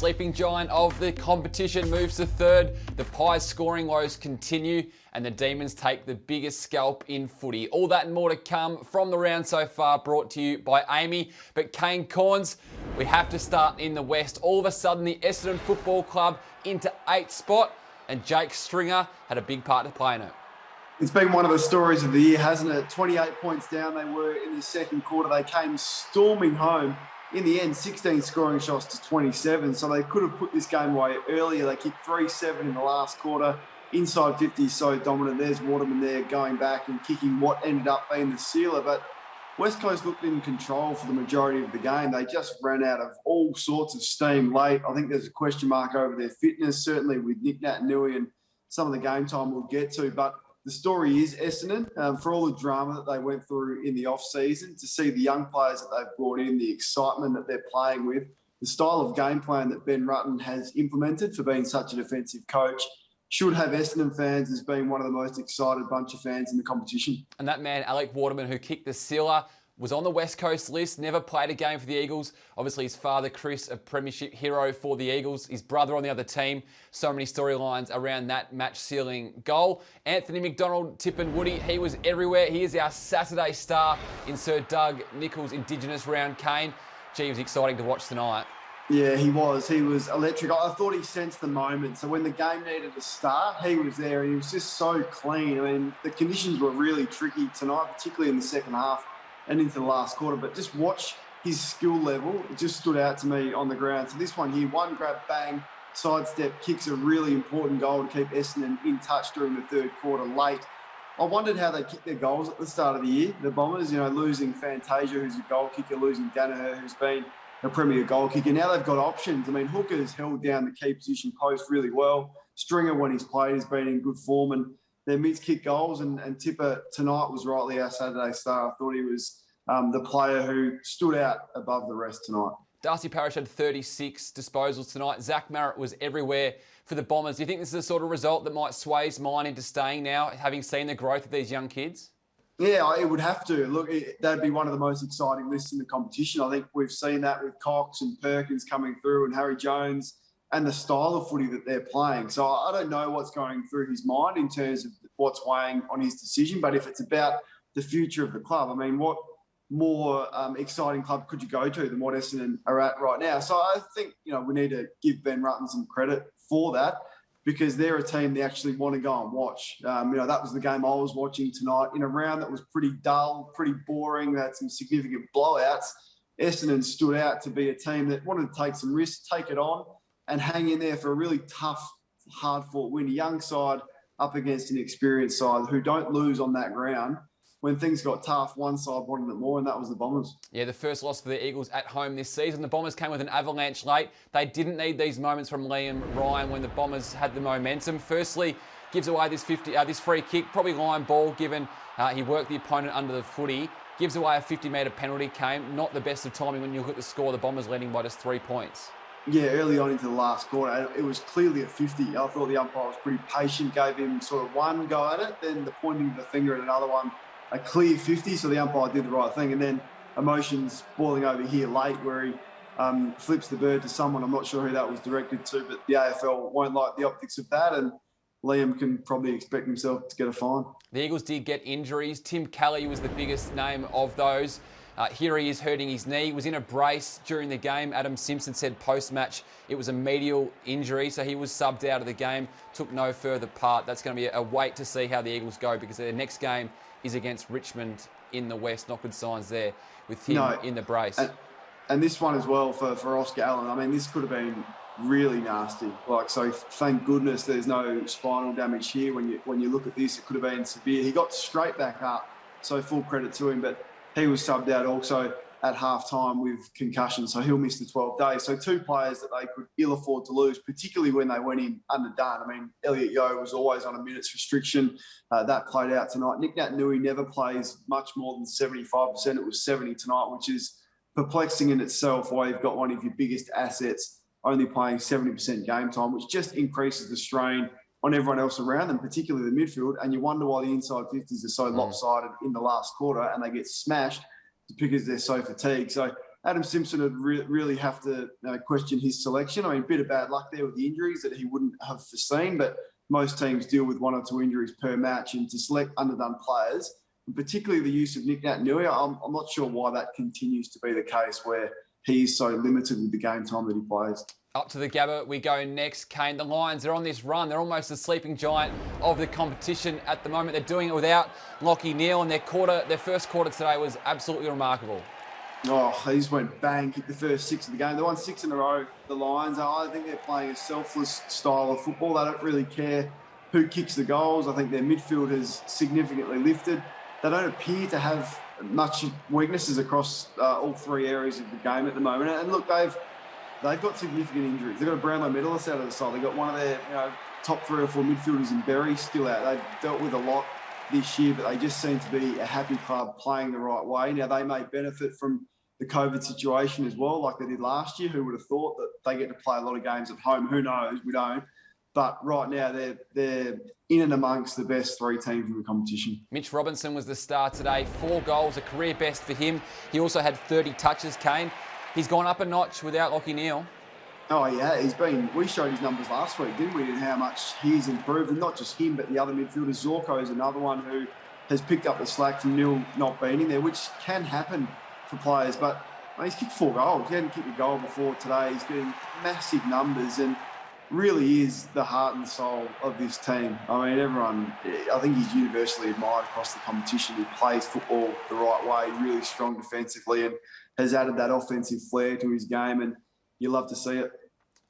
sleeping giant of the competition moves to third. The Pies' scoring woes continue, and the Demons take the biggest scalp in footy. All that and more to come from the round so far, brought to you by Aami. But Kane Corns, we have to start in the West. All of a sudden, the Essendon Football Club into 8th spot, and Jake Stringer had a big part to play in it. It's been one of the stories of the year, hasn't it? 28 points down they were in the second quarter. They came storming home. In the end, 16 scoring shots to 27, so they could have put this game away earlier. They kicked 3-7 in the last quarter. Inside 50 is so dominant. There's Waterman there going back and kicking what ended up being the sealer. But West Coast looked in control for the majority of the game. They just ran out of all sorts of steam late. I think there's a question mark over their fitness, certainly with Nick Naitanui and some of the game time we'll get to. But the story is Essendon, for all the drama that they went through in the off-season, to see the young players that they've brought in, the excitement that they're playing with, the style of game plan that Ben Rutten has implemented for being such a defensive coach, should have Essendon fans as being one of the most excited bunch of fans in the competition. And that man, Alec Waterman, who kicked the sealer, was on the West Coast list, never played a game for the Eagles. Obviously, his father, Chris, a premiership hero for the Eagles. His brother on the other team. So many storylines around that match-sealing goal. Anthony McDonald, Tip and Woody, he was everywhere. He is our Saturday star in Sir Doug Nicholls' Indigenous round Kane. Gee, it was exciting to watch tonight. Yeah, he was. He was electric. I thought he sensed the moment. So when the game needed to start, he was there. He was just so clean. I mean, the conditions were really tricky tonight, particularly in the second half and into the last quarter. But just watch his skill level. It just stood out to me on the ground. So this one here, one grab, bang, sidestep, kicks a really important goal to keep Essendon in touch during the third quarter late. I wondered how they kicked their goals at the start of the year, the Bombers, losing Fantasia, who's a goal kicker, losing Danaher, who's been a premier goal kicker. Now they've got options. I mean, Hooker's held down the key position post really well. Stringer, when he's played, has been in good form, and their mids kick goals, and Tipper tonight was rightly our Saturday star. I thought he was the player who stood out above the rest tonight. Darcy Parish had 36 disposals tonight. Zach Marrett was everywhere for the Bombers. Do you think this is the sort of result that might sway his mind into staying now, having seen the growth of these young kids? Yeah, it would have to. Look, that'd be one of the most exciting lists in the competition. I think we've seen that with Cox and Perkins coming through and Harry Jones and the style of footy that they're playing. So I don't know what's going through his mind in terms of what's weighing on his decision. But if it's about the future of the club, I mean, what more exciting club could you go to than what Essendon are at right now? So I think, we need to give Ben Rutten some credit for that, because they're a team they actually want to go and watch. That was the game I was watching tonight in a round that was pretty dull, pretty boring. They had some significant blowouts. Essendon stood out to be a team that wanted to take some risks, take it on, and hang in there for a really tough, hard-fought win. A young side up against an experienced side who don't lose on that ground. When things got tough, one side wanted it more, and that was the Bombers. Yeah, the first loss for the Eagles at home this season. The Bombers came with an avalanche late. They didn't need these moments from Liam Ryan when the Bombers had the momentum. Firstly, gives away this free kick, probably line ball, given he worked the opponent under the footy. Gives away a 50-metre penalty, Kane. Not the best of timing when you look at the score. The Bombers leading by just 3 points. Yeah, early on into the last quarter, it was clearly at 50. I thought the umpire was pretty patient, gave him sort of one go at it, then the pointing of the finger at another one, a clear 50, so the umpire did the right thing. And then emotions boiling over here late, where he flips the bird to someone. I'm not sure who that was directed to, but the AFL won't like the optics of that, and Liam can probably expect himself to get a fine. The Eagles did get injuries. Tim Kelly was the biggest name of those. Here he is hurting his knee. He was in a brace during the game. Adam Simpson said post-match it was a medial injury, so he was subbed out of the game, took no further part. That's going to be a wait to see how the Eagles go, because their next game is against Richmond in the West. Not good signs there with him in the brace. And this one as well for Oscar Allen. I mean, this could have been really nasty. So thank goodness there's no spinal damage here. When you look at this, it could have been severe. He got straight back up, so full credit to him. But he was subbed out also at half-time with concussion, so he'll miss the 12 days. So two players that they could ill afford to lose, particularly when they went in underdone. I mean, Elliot Yeo was always on a minutes restriction. That played out tonight. Nick Naitanui never plays much more than 75%. It was 70 tonight, which is perplexing in itself, why you've got one of your biggest assets only playing 70% game time, which just increases the strain on everyone else around them, particularly the midfield. And you wonder why the inside 50s are so lopsided in the last quarter and they get smashed because they're so fatigued. So Adam Simpson would really have to question his selection. I mean, a bit of bad luck there with the injuries that he wouldn't have foreseen, but most teams deal with 1 or 2 injuries per match, and to select underdone players, and particularly the use of Nick Naitanui, I'm not sure why that continues to be the case where he is so limited with the game time that he plays. Up to the Gabba we go next, Kane. The Lions, they're on this run. They're almost the sleeping giant of the competition at the moment. They're doing it without Lachie Neale, and their first quarter today was absolutely remarkable. Oh, they just went bang, kicked the first 6 of the game. They won 6 in a row, the Lions. I think they're playing a selfless style of football. They don't really care who kicks the goals. I think their midfield has significantly lifted. They don't appear to have much weaknesses across all 3 areas of the game at the moment. And look, they've got significant injuries. They've got a Brownlow medalist out of the side. They've got one of their top 3 or 4 midfielders in Berry still out. They've dealt with a lot this year, but they just seem to be a happy club playing the right way. Now, they may benefit from the COVID situation as well, like they did last year. Who would have thought that they get to play a lot of games at home? Who knows? We don't. But right now, they're in and amongst the best 3 teams in the competition. Mitch Robinson was the star today. 4 goals, a career best for him. He also had 30 touches, Kane. He's gone up a notch without Lachie Neale. Oh, yeah. We showed his numbers last week, didn't we, and how much he's improved. And not just him, but the other midfielders. Zorko is another one who has picked up the slack from Neale not being in there, which can happen for players. But he's kicked 4 goals. He hadn't kicked a goal before today. He's getting massive numbers and really is the heart and soul of this team. I mean, I think he's universally admired across the competition. He plays football the right way, really strong defensively, and has added that offensive flair to his game, and you love to see it.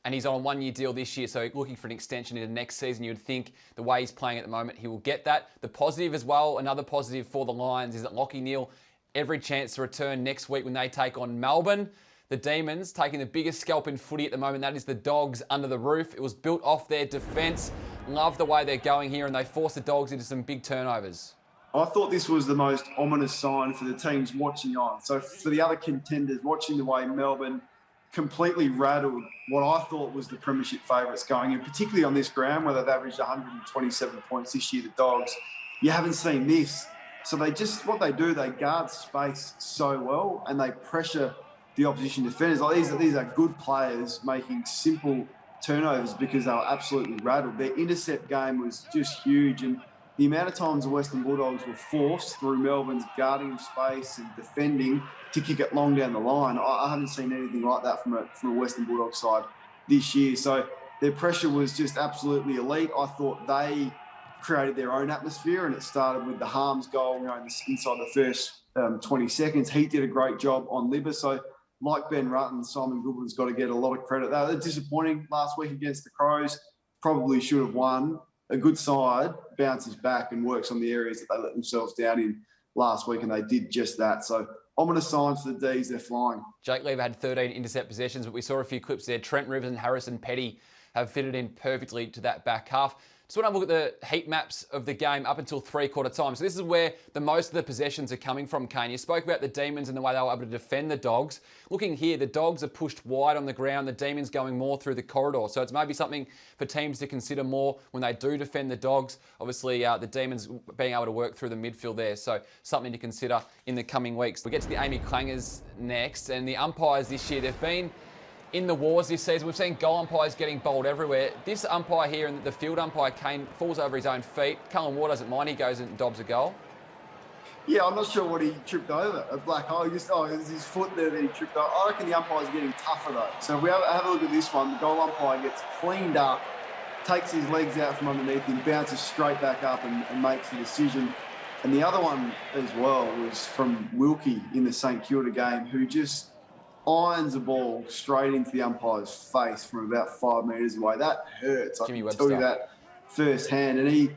And he's on a 1-year deal this year, so looking for an extension into next season. You would think the way he's playing at the moment, he will get that. The positive as well, another positive for the Lions, is that Lachie Neale, every chance to return next week when they take on Melbourne. The Demons taking the biggest scalp in footy at the moment, that is the Dogs under the roof. It was built off their defence. Love the way they're going here, and they forced the Dogs into some big turnovers. I thought this was the most ominous sign for the teams watching on. So for the other contenders, watching the way Melbourne completely rattled what I thought was the premiership favourites going in, particularly on this ground where they've averaged 127 points this year, the Dogs. You haven't seen this. So what they do, they guard space so well and they pressure the opposition defenders. Like these are good players making simple turnovers because they were absolutely rattled. Their intercept game was just huge, and the amount of times the Western Bulldogs were forced through Melbourne's guarding of space and defending to kick it long down the line, I haven't seen anything like that from a Western Bulldogs side this year. So their pressure was just absolutely elite. I thought they created their own atmosphere, and it started with the Harms goal, inside the first 20 seconds. He did a great job on Libba. So like Ben Rutten, Simon Goodwin's got to get a lot of credit. They were disappointing last week against the Crows. Probably should have won. A good side bounces back and works on the areas that they let themselves down in last week, and they did just that. So ominous signs for the Dees, they're flying. Jake Lever had 13 intercept possessions, but we saw a few clips there. Trent Rivers and Harrison Petty have fitted in perfectly to that back half. Just want to look at the heat maps of the game up until 3/4 time. So this is where the most of the possessions are coming from, Kane. You spoke about the Demons and the way they were able to defend the Dogs. Looking here, the Dogs are pushed wide on the ground, the Demons going more through the corridor. So it's maybe something for teams to consider more when they do defend the Dogs. Obviously, the Demons being able to work through the midfield there. So something to consider in the coming weeks. We get to the Aami clangers next, and the umpires this year, they've been in the wars this season. We've seen goal umpires getting bowled everywhere. This umpire here, and the field umpire, Kane, falls over his own feet. Cullen Ward doesn't mind. He goes and dobs a goal. Yeah, I'm not sure what he tripped over. A black hole. It was his foot there that he tripped over. I reckon the umpire's getting tougher, though. So if we have a look at this one, the goal umpire gets cleaned up, takes his legs out from underneath him, bounces straight back up and makes the decision. And the other one as well was from Wilkie in the St Kilda game, who just irons a ball straight into the umpire's face from about 5 metres away. That hurts. I can tell you that firsthand. And he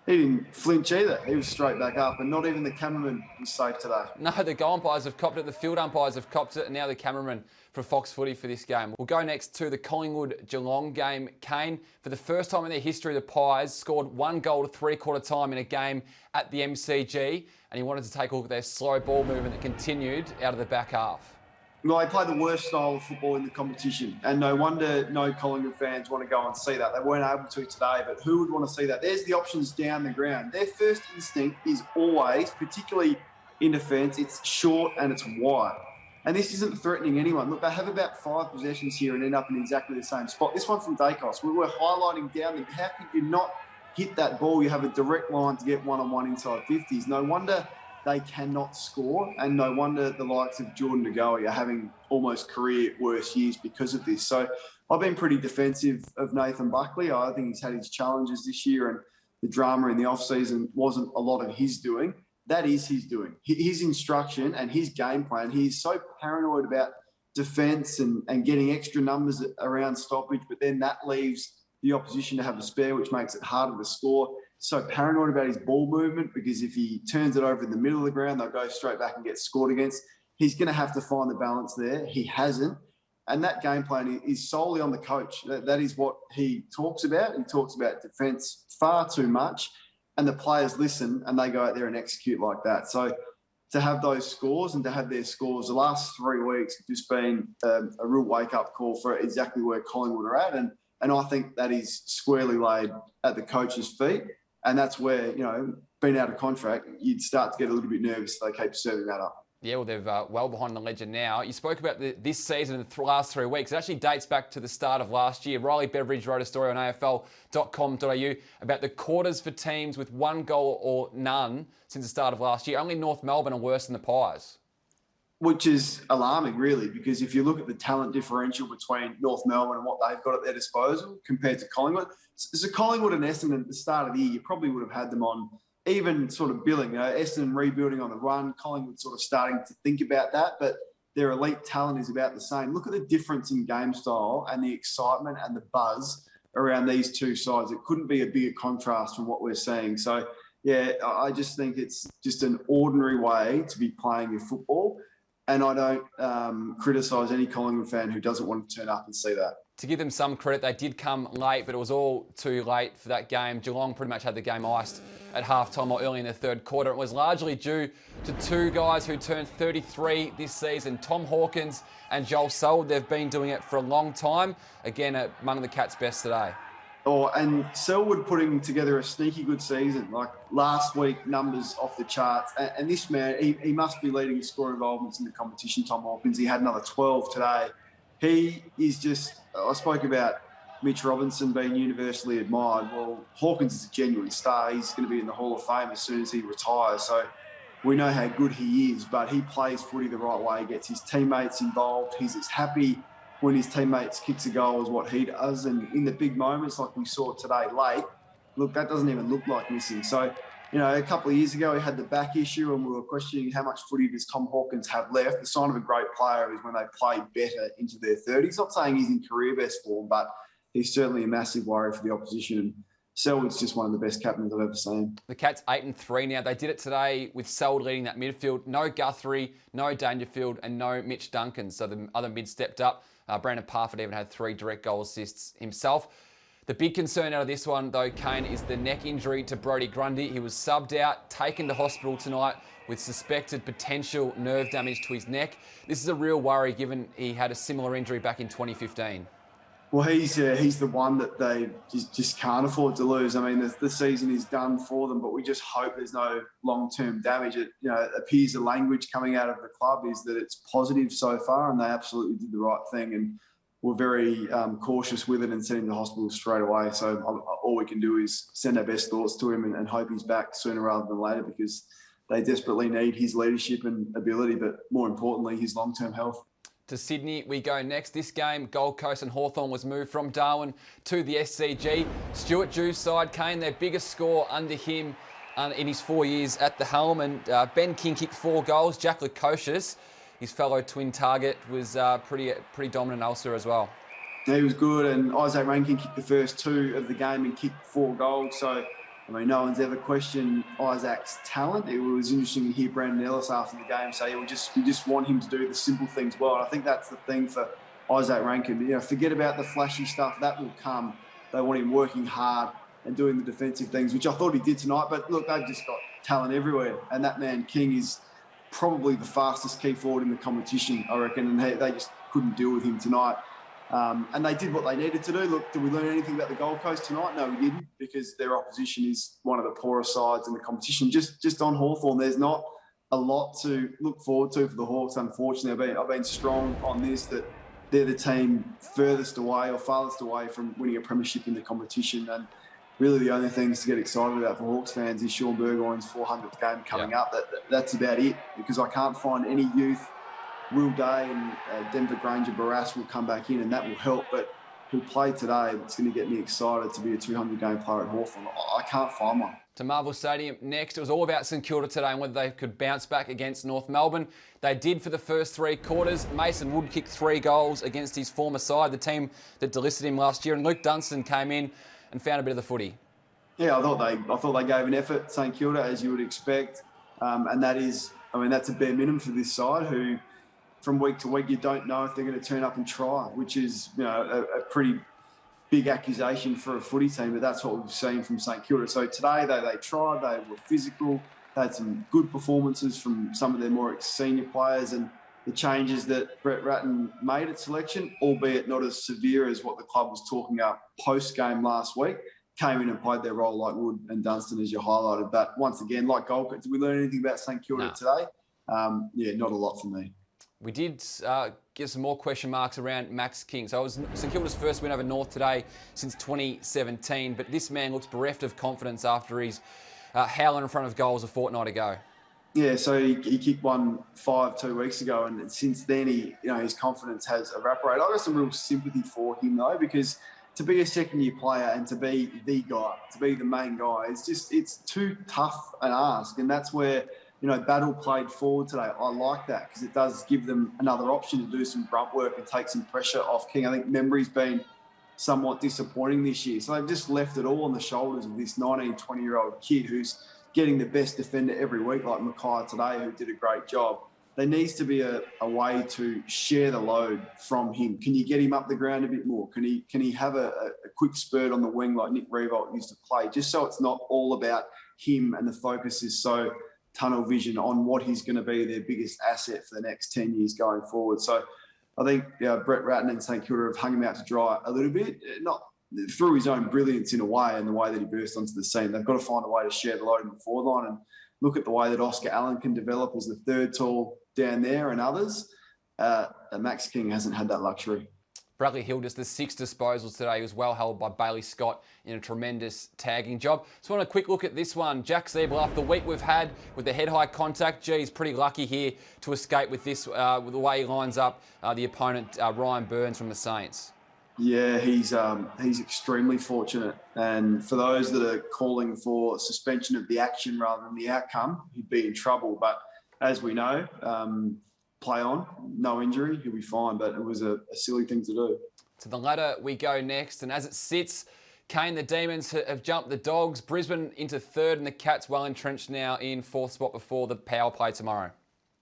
didn't flinch either. He was straight back up, and not even the cameraman was safe today. No, the goal umpires have copped it, the field umpires have copped it, and now the cameraman for Fox Footy for this game. We'll go next to the Collingwood-Geelong game. Kane, for the first time in their history, the Pies scored 1 goal to 3/4 time in a game at the MCG, and he wanted to take a look at their slow ball movement that continued out of the back half. Well, they played the worst style of football in the competition, and no wonder no Collingwood fans want to go and see that. They weren't able to today, but who would want to see that? There's the options down the ground. Their first instinct is always, particularly in defence, it's short and it's wide. And this isn't threatening anyone. Look, they have about 5 possessions here and end up in exactly the same spot. This one from Dacos, we were highlighting down them. How could you not hit that ball? You have a direct line to get one-on-one inside 50s. No wonder they cannot score, and no wonder the likes of Jordan De Goey are having almost career worst years because of this. So I've been pretty defensive of Nathan Buckley. I think he's had his challenges this year, and the drama in the off-season wasn't a lot of his doing. That is his doing. His instruction and his game plan. He's so paranoid about defence and getting extra numbers around stoppage, but then that leaves the opposition to have a spare, which makes it harder to score. So paranoid about his ball movement, because if he turns it over in the middle of the ground, they'll go straight back and get scored against. He's going to have to find the balance there. He hasn't. And that game plan is solely on the coach. That is what he talks about. He talks about defence far too much. And the players listen and they go out there and execute like that. So to have those scores and to have their scores the last 3 weeks have just been a real wake-up call for exactly where Collingwood are at. And I think that is squarely laid at the coach's feet. And that's where, being out of contract, you'd start to get a little bit nervous if they keep serving that up. Yeah, well, they've well behind the ledger now. You spoke about this season in the last 3 weeks. It actually dates back to the start of last year. Riley Beveridge wrote a story on afl.com.au about the quarters for teams with 1 goal or none since the start of last year. Only North Melbourne are worse than the Pies. Which is alarming, really, because if you look at the talent differential between North Melbourne and what they've got at their disposal compared to Collingwood. So Collingwood and Essendon at the start of the year, you probably would have had them on even sort of billing. Essendon rebuilding on the run, Collingwood sort of starting to think about that, but their elite talent is about the same. Look at the difference in game style and the excitement and the buzz around these two sides. It couldn't be a bigger contrast from what we're seeing. So, yeah, I just think it's just an ordinary way to be playing your football. And I don't criticise any Collingwood fan who doesn't want to turn up and see that. To give them some credit, they did come late, but it was all too late for that game. Geelong pretty much had the game iced at halftime or early in the third quarter. It was largely due to 2 guys who turned 33 this season, Tom Hawkins and Joel Selwood. They've been doing it for a long time. Again, among the Cats' best today. And Selwood putting together a sneaky good season. Like last week, numbers off the charts. And this man, he must be leading score involvements in the competition, Tom Hawkins. He had another 12 today. He is just, I spoke about Mitch Robinson being universally admired. Well, Hawkins is a genuine star. He's going to be in the Hall of Fame as soon as he retires. So we know how good he is, but he plays footy the right way, gets his teammates involved. He's as happy when his teammates kicks a goal as what he does. And in the big moments like we saw today late, look, that doesn't even look like missing. So, a couple of years ago, he had the back issue and we were questioning how much footy does Tom Hawkins have left. The sign of a great player is when they play better into their 30s. Not saying he's in career best form, but he's certainly a massive worry for the opposition. And Selwood's just one of the best captains I've ever seen. The Cats 8-3 now. They did it today with Selwood leading that midfield. No Guthrie, no Dangerfield, and no Mitch Duncan. So the other mid stepped up. Brandon Parfitt even had 3 direct goal assists himself. The big concern out of this one, though, Kane, is the neck injury to Brodie Grundy. He was subbed out, taken to hospital tonight with suspected potential nerve damage to his neck. This is a real worry given he had a similar injury back in 2015. Well, he's the one that they just can't afford to lose. I mean, the season is done for them, but we just hope there's no long-term damage. It appears the language coming out of the club is that it's positive so far, and they absolutely did the right thing. And we're very cautious with it and sent him to hospital straight away. So all we can do is send our best thoughts to him and hope he's back sooner rather than later, because they desperately need his leadership and ability, but more importantly, his long-term health. To Sydney we go next. This game, Gold Coast and Hawthorn, was moved from Darwin to the SCG. Stuart Jew's side, Kane, their biggest score under him in his 4 years at the helm. And Ben King kicked 4 goals. Jack Lukosius, his fellow twin target, was pretty dominant elsewhere as well. Yeah, he was good, and Isaac Rankin kicked the first 2 of the game and kicked 4 goals. So, no one's ever questioned Isaac's talent. It was interesting to hear Brandon Ellis after the game say, we just want him to do the simple things well. And I think that's the thing for Isaac Rankin. Forget about the flashy stuff. That will come. They want him working hard and doing the defensive things, which I thought he did tonight. But look, they've just got talent everywhere. And that man, King, is probably the fastest key forward in the competition, I reckon. And they just couldn't deal with him tonight. And they did what they needed to do. Look, did we learn anything about the Gold Coast tonight? No, we didn't, because their opposition is one of the poorest sides in the competition. Just on Hawthorn, there's not a lot to look forward to for the Hawks. Unfortunately, I've been strong on this, that they're the team furthest away or farthest away from winning a premiership in the competition. And really the only things to get excited about for Hawks fans is Sean Burgoyne's 400th game coming up. That's about it, because I can't find any youth. Will Day and Denver Granger Barras will come back in, and that will help. But who played today, it's going to get me excited to be a 200-game player at Hawthorn. I can't find one. To Marvel Stadium next. It was all about St Kilda today and whether they could bounce back against North Melbourne. They did for the first 3 quarters. Mason Wood kicked 3 goals against his former side, the team that delisted him last year, and Luke Dunstan came in and found a bit of the footy. Yeah, I thought they gave an effort, St Kilda, as you would expect, and that's a bare minimum for this side, who from week to week you don't know if they're going to turn up and try, which is a pretty big accusation for a footy team, but that's what we've seen from St Kilda. So today they tried, they were physical, they had some good performances from some of their more senior players, and the changes that Brett Ratten made at selection, albeit not as severe as what the club was talking about post-game last week, came in and played their role like Wood and Dunstan, as you highlighted. But once again, like Gold, did we learn anything about St Kilda today? Not a lot for me. We did get some more question marks around Max King. So it was St Kilda's first win over North today since 2017, but this man looks bereft of confidence after his howling in front of goals a fortnight ago. Yeah, so he kicked 1-5 2 weeks ago, and since then his confidence has evaporated. I've got some real sympathy for him though, because to be a second-year player and to be the guy, to be the main guy, it's too tough an ask, and that's where Battle played forward today. I like that because it does give them another option to do some grunt work and take some pressure off King. I think memory's been somewhat disappointing this year. So they've just left it all on the shoulders of this 19, 20-year-old kid who's getting the best defender every week, like Mackay today, who did a great job. There needs to be a way to share the load from him. Can you get him up the ground a bit more? Can he have a quick spurt on the wing like Nick Revolt used to play, just so it's not all about him and the focus is so tunnel vision on what he's going to be their biggest asset for the next 10 years going forward. So I think Brett Ratten and St Kilda have hung him out to dry a little bit, not through his own brilliance in a way and the way that he burst onto the scene. They've got to find a way to share the load in the forward line and look at the way that Oscar Allen can develop as the third tall down there and others. Max King hasn't had that luxury. Bradley Hill just the 6 disposals today. He was well held by Bailey Scott in a tremendous tagging job. So I want a quick look at this one. Jack Sable, after the week we've had with the head-high contact, he's pretty lucky here to escape with this, with the way he lines up the opponent, Ryan Burns from the Saints. Yeah, he's extremely fortunate. And for those that are calling for suspension of the action rather than the outcome, he'd be in trouble. But as we know, play on, no injury, he'll be fine. But it was a silly thing to do. To the ladder we go next. And as it sits, Kane, the Demons have jumped the Dogs. Brisbane into 3rd and the Cats well entrenched now in 4th spot before the power play tomorrow.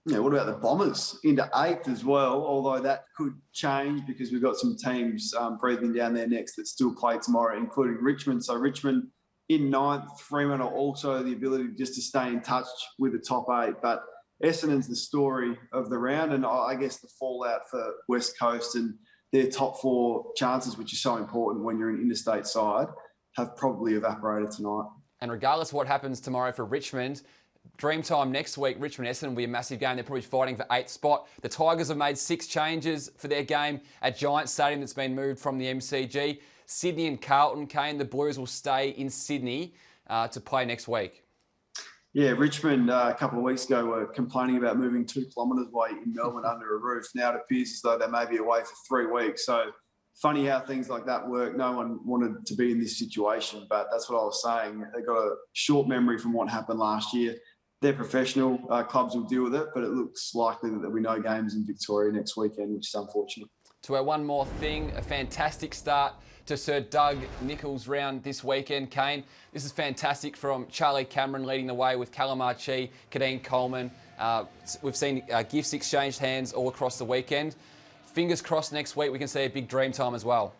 Yeah, what about the Bombers into 8th as well? Although that could change because we've got some teams breathing down their necks that still play tomorrow, including Richmond. So Richmond in 9th, Fremantle also the ability just to stay in touch with the top 8. But Essendon's the story of the round, and I guess the fallout for West Coast and their top 4 chances, which is so important when you're an interstate side, have probably evaporated tonight. And regardless of what happens tomorrow for Richmond, dream time next week, Richmond-Essendon will be a massive game. They're probably fighting for 8th spot. The Tigers have made 6 changes for their game at Giant Stadium that's been moved from the MCG. Sydney and Carlton, Kane, the Blues will stay in Sydney to play next week. Yeah, Richmond a couple of weeks ago were complaining about moving 2 kilometres away in Melbourne under a roof. Now it appears as though they may be away for 3 weeks. So funny how things like that work. No one wanted to be in this situation, but that's what I was saying. They got a short memory from what happened last year. They're professional. Clubs will deal with it, but it looks likely that there'll be no games in Victoria next weekend, which is unfortunate. To our one more thing, a fantastic start to Sir Doug Nicholls' round this weekend, Kane. This is fantastic from Charlie Cameron leading the way with Callum Archie, Kadeen Coleman. We've seen gifts exchanged hands all across the weekend. Fingers crossed next week we can see a big dream time as well.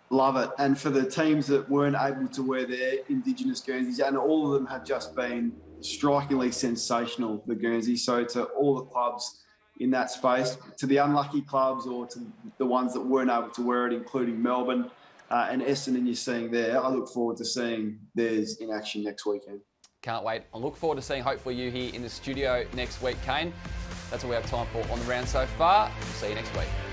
Love it. And for the teams that weren't able to wear their Indigenous Guernseys, and all of them have just been strikingly sensational, the Guernsey. So to all the clubs in that space, to the unlucky clubs or to the ones that weren't able to wear it, including Melbourne and Essendon you're seeing there, I look forward to seeing theirs in action next weekend. Can't wait. I look forward to seeing hopefully you here in the studio next week, Kane. That's all we have time for on the round so far. We'll see you next week.